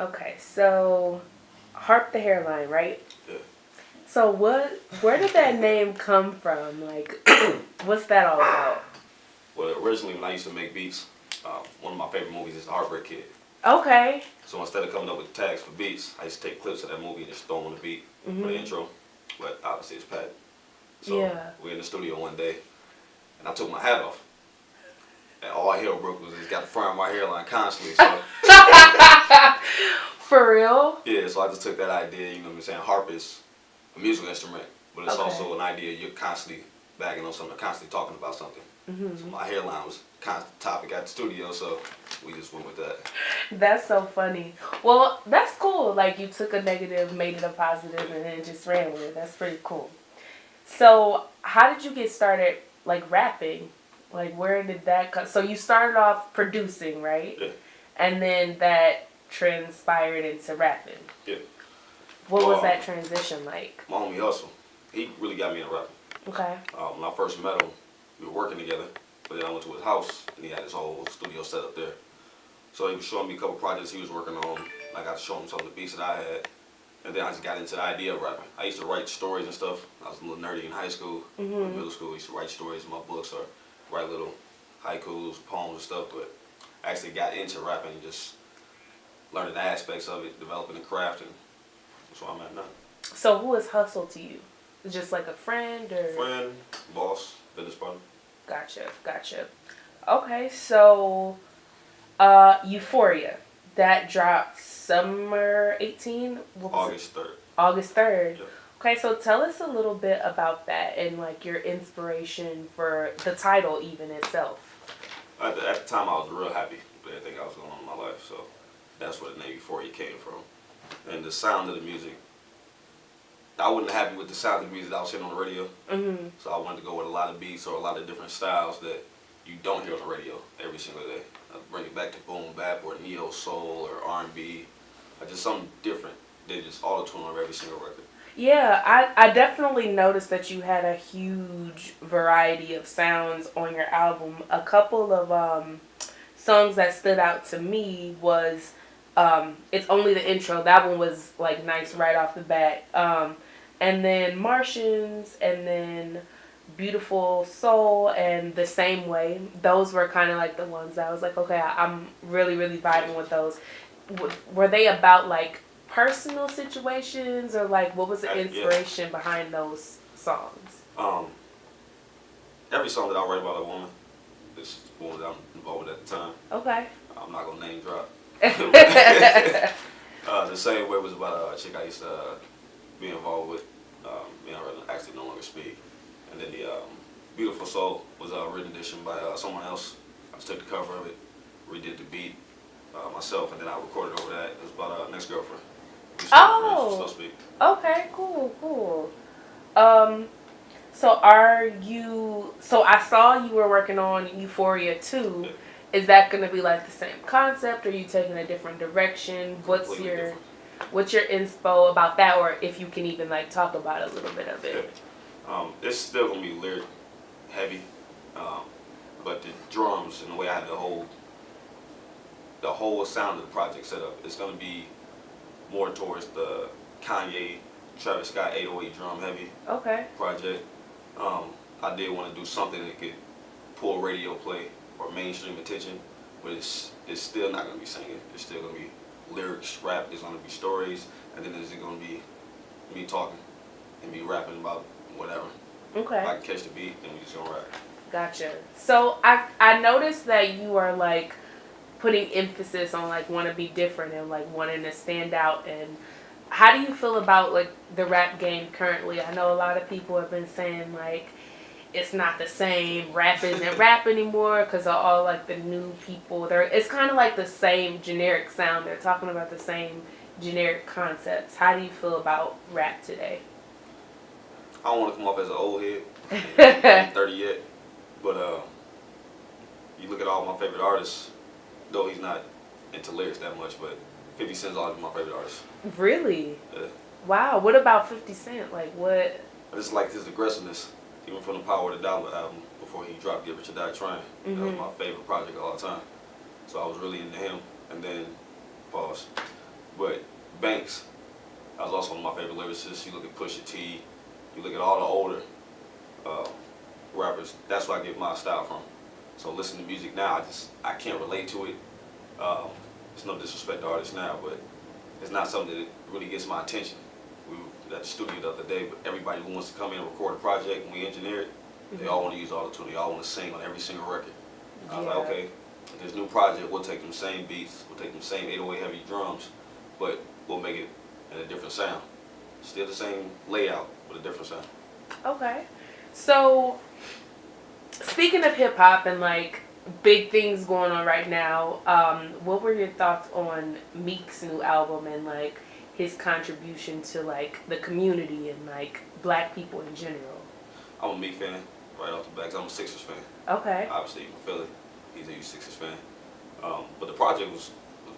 Okay, so Harp the Hairline, right? Yeah. So where did that name come from? Like, what's that all about? Well, originally when I used to make beats, one of my favorite movies is The Heartbreak Kid. Okay. So instead of coming up with tags for beats, I used to take clips of that movie and just throw on the beat for the intro. But obviously it's patent. So Yeah. we're in the studio one day, and I took my hat off. And all hell broke was just got the front of my hairline constantly. So For real? yeah, so I just took that idea, you know what I'm saying? Harp is a musical instrument, but it's Okay. also an idea you're constantly bagging on something, constantly talking about something. So my hairline was constant topic at the studio, so we just went with that. That's so funny. Well, that's cool. Like, you took a negative, made it a positive, and then just ran with it. That's pretty cool. So, how did you get started, like, rapping? Like, where did that come? So, you started off producing, right? Yeah. And then that transpired into rapping. Yeah. What was that transition like? My homie Hustle, he really got me into rapping. Okay. When I first met him, we were working together, but then I went to his house, and he had his whole studio set up there. So he was showing me a couple projects he was working on. I got to show him some of the beats that I had. And then I just got into the idea of rapping. I used to write stories and stuff. I was a little nerdy in high school. In middle school, I used to write stories in my books or write little haikus, poems and stuff. But I actually got into rapping and just learning the aspects of it, developing the craft, and that's where I'm at now. So, who is Hustle to you? Just like a friend or? Friend, boss, business partner. Gotcha. Okay, so Euphoria. That dropped summer 18? August 3rd. August 3rd. Yep. Okay, so tell us a little bit about that and like your inspiration for the title even itself. At the time, I was real happy with everything I was going on in my life, so that's where the name Euphoria came from. And the sound of the music, I wasn't happy with the sound of the music that I was hearing on the radio, so I wanted to go with a lot of beats or a lot of different styles that you don't hear on the radio every single day. I'd bring it back to boom bap or neo soul or R&B, or just something different than just auto-tune on every single record. Yeah, I definitely noticed that you had a huge variety of sounds on your album. A couple of songs that stood out to me was It's Only the Intro. That one was like nice right off the bat. And then Martians, and then Beautiful Soul, and The Same Way. Those were kind of like the ones that I was like, okay, I'm really, really vibing with those. Were they about like personal situations, or like what was the inspiration behind those songs? Every song that I write about a woman is one that I'm involved with at the time. Okay. I'm not gonna name drop. The Same Way was about a chick I used to be involved with. Me and her actually no longer speak. And then the Beautiful Soul was a written edition by someone else. I just took the cover of it, redid the beat myself, and then I recorded over that. It was about an ex-girlfriend. Oh. Still speak. Okay. Cool. So are you? So I saw you were working on Euphoria 2. Yeah. Is that going to be like the same concept? Or are you taking a different direction? What's your inspo about that, or if you can even like talk about a little bit of it? Yeah. It's still gonna be lyric heavy, but the drums and the way I had the whole sound of the project set up, it's gonna be more towards the Kanye, Travis Scott 808 drum heavy project. I did want to do something that could pull radio play or mainstream attention, but it's still not gonna be singing. It's still gonna be lyrics, rap. It's gonna be stories, and then there's gonna be me talking and me rapping about whatever. Okay. If I can catch the beat, then we just gonna rap. Gotcha. So I noticed that you are like putting emphasis on like want to be different and like wanting to stand out. And how do you feel about like the rap game currently? I know a lot of people have been saying like it's not the same. Rap isn't rap anymore because of all like the new people. It's kind of like the same generic sound. They're talking about the same generic concepts. How do you feel about rap today? I don't want to come off as an old head. I ain't 30 yet, but you look at all my favorite artists. Though he's not into lyrics that much, but 50 Cent's always been my favorite artist. Really? Yeah. Wow. What about 50 Cent? Like what? I just like his aggressiveness. Even from the Power of the Dollar album before he dropped Get Rich or Die Trying. That was my favorite project of all time. So I was really into him. And then, pause. But Banks, that was also one of my favorite lyricists. You look at Pusha T, you look at all the older rappers. That's where I get my style from. So listening to music now, I can't relate to it. There's no disrespect to artists now, but it's not something that really gets my attention. We were at the studio the other day, but everybody who wants to come in and record a project, when we engineer it, they all want to use auto-tune. They all want to sing on every single record. I was like, okay, if this new project, we'll take them same beats, we'll take them same 808 heavy drums, but we'll make it in a different sound. Still the same layout, but a different sound. Okay. So, speaking of hip hop and like big things going on right now, what were your thoughts on Meek's new album and like his contribution to like the community and like black people in general? I'm a Meek fan right off the bat. 'Cause I'm a Sixers fan. Okay. Obviously, from Philly, he's a huge Sixers fan. But the project was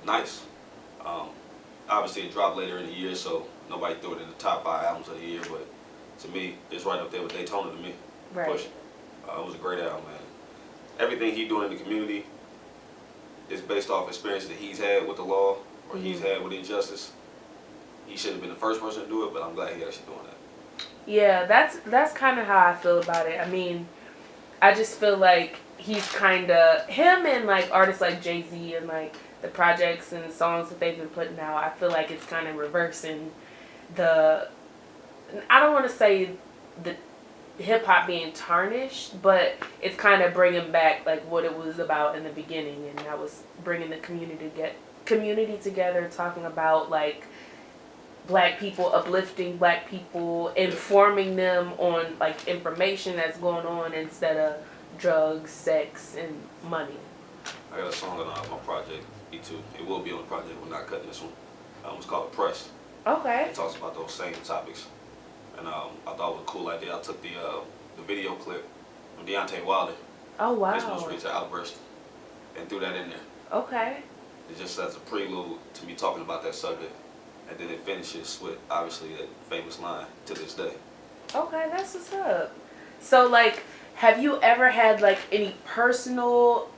nice. Obviously, it dropped later in the year, so nobody threw it in the top 5 albums of the year. But to me, it's right up there with Daytona to me. Right. Push. It was a great album, man. Everything he's doing in the community is based off experiences that he's had with the law or he's had with injustice. He shouldn't have been the first person to do it, but I'm glad he's actually doing that. Yeah, that's kind of how I feel about it. I mean, I just feel like he's kind of, him and like artists like Jay-Z and like the projects and songs that they've been putting out, I feel like it's kind of reversing the, I don't want to say the hip hop being tarnished, but it's kind of bringing back like what it was about in the beginning, and that was bringing the community together, talking about like black people, uplifting black people, informing them on like information that's going on instead of drugs, sex, and money. I got a song on my project, E2. It will be on the project. We're not cutting this one. It's called Pressed. Okay. It talks about those same topics. And I thought it was a cool idea. I took the video clip from Deontay Wilder. Oh, wow. His most recent outburst, and threw that in there. Okay. It just as a prelude to me talking about that subject. And then it finishes with, obviously, that famous line, to this day. Okay, that's what's up. So, like, have you ever had, like, any personal,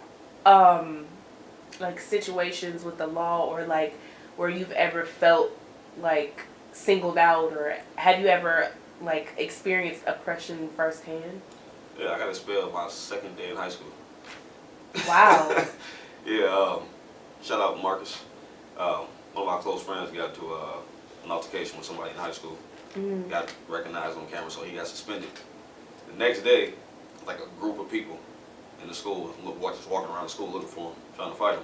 like, situations with the law or, like, where you've ever felt, like, singled out, or have you ever, like, experienced oppression firsthand? Yeah, I got expelled my second day in high school. Wow. Yeah, shout out Marcus. One of my close friends got into an altercation with somebody in high school. Got recognized on camera, so he got suspended. The next day, like a group of people in the school just walking around the school looking for him, trying to fight him.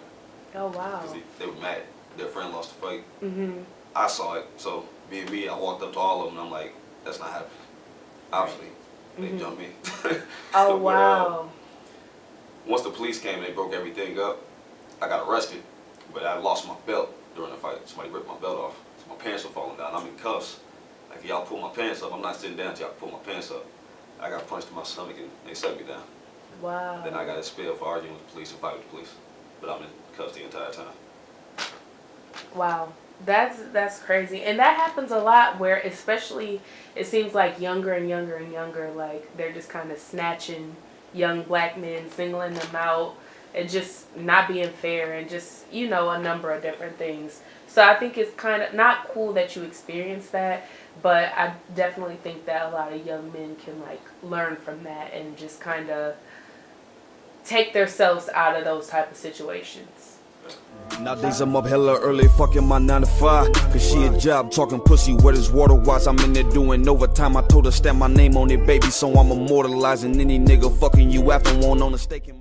Oh, wow. Because they were mad. Their friend lost the fight. Mm-hmm. I saw it, so being me, I walked up to all of them and I'm like, that's not happening. Obviously, they jumped me. Oh, wow. Once the police came, they broke everything up. I got arrested, but I lost my belt during the fight. Somebody ripped my belt off, so my pants were falling down. I'm in cuffs. Like, y'all pull my pants up. I'm not sitting down until y'all pull my pants up. I got punched in my stomach and they set me down. Wow. Then I got expelled for arguing with the police and fighting with the police. But I'm in cuffs the entire time. Wow. That's crazy. And that happens a lot where, especially, it seems like younger and younger and younger, like, they're just kind of snatching young black men, singling them out, and just not being fair, and just, you know, a number of different things. So I think it's kind of not cool that you experienced that, but I definitely think that a lot of young men can, like, learn from that and just kind of take themselves out of those type of situations. Nowadays I'm up hella early, fucking my 9 to 5. Cause she a job, talking pussy, wet as water watch. I'm in there doing overtime. I told her stamp my name on it, baby, so I'm immortalizing any nigga fucking you after one on a stake in my